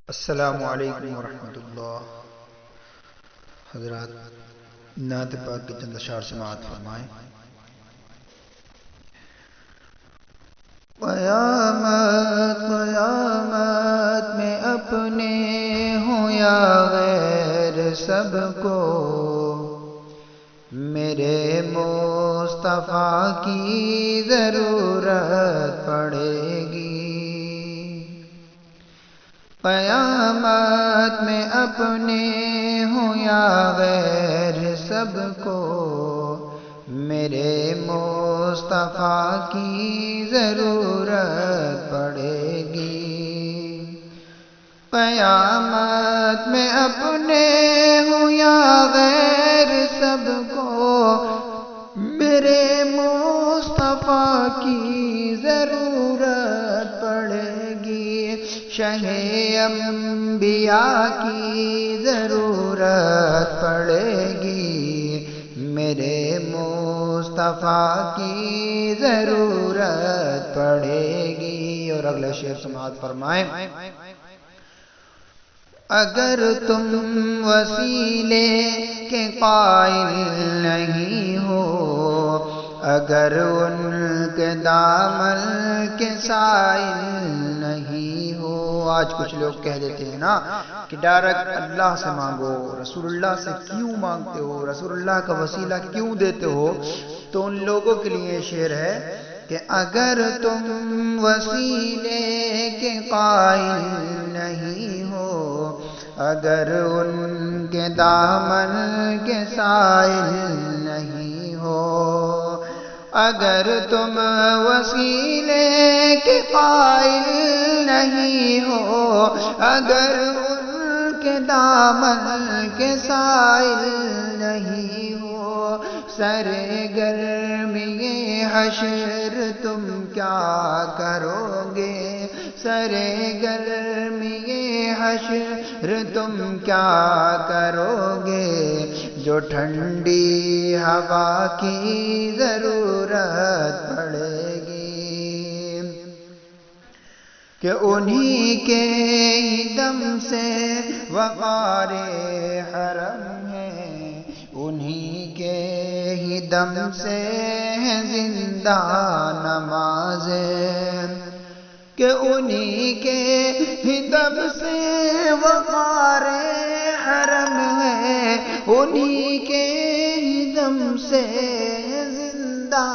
السلام علیکم ورحمۃ اللہ۔ حضرات نعت پاک کے چند اشعار سماعت فرمائیں۔ قیامت قیامت میں اپنے ہوں یا غیر سب کو میرے مصطفیٰ کی ضرورت پڑے گی۔ قیامت میں اپنے ہوں یا غیر سب کو میرے مصطفیٰ کی ضرورت پڑے گی۔ قیامت میں اپنے ہوں یا غیر سب کو میرے مصطفیٰ کی ضرورت پڑے گی۔ شہ انبیاء کی ضرورت پڑے گی، میرے مصطفیٰ کی ضرورت پڑے گی۔ اور اگلا شعر سماعت فرمائیں۔ اگر تم وسیلے کے قائل نہیں ہو، اگر ان کے دامن کے سائل نہیں ہو۔ آج کچھ لوگ کہہ دیتے ہیں نا کہ ڈائریکٹ اللہ سے مانگو، رسول اللہ سے کیوں مانگتے ہو، رسول اللہ کا وسیلہ کیوں دیتے ہو؟ تو ان لوگوں کے لیے شعر ہے کہ اگر تم وسیلے کے قائل نہیں ہو، اگر ان کے دامن کے سائل نہیں ہو، اگر تم وسیلے کے قائل نہیں ہو، اگر ان کے دامن کے سائل نہیں ہو، سرگرمی حشر تم کیا کرو گے؟ سرگرمی حشر تم کیا کرو گے؟ جو ٹھنڈی ہوا کی ضرورت پڑے گی، کہ انہی کے ہی دم سے وقار حرم ہے، انہی کے ہی دم سے ہے زندہ نمازیں، کہ انہی کے ہی دم سے وقار حرم ہے، انہی کے ہی دم سے زندہ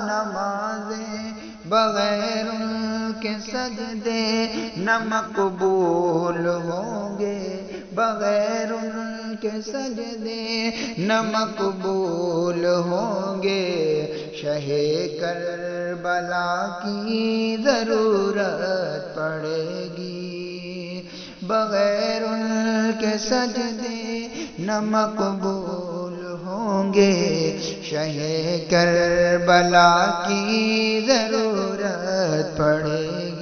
نمازیں، بغیر ان کے سجدے نہ مقبول ہوں گے، بغیر ان کے سجدے نہ مقبول ہوں گے۔ شہ کربلا کی ضرورت پڑے گی، بغیر ان کے سجدے نہ مقبول ہوں گے۔ شہ کربلا کی ضرورت پڑے گی۔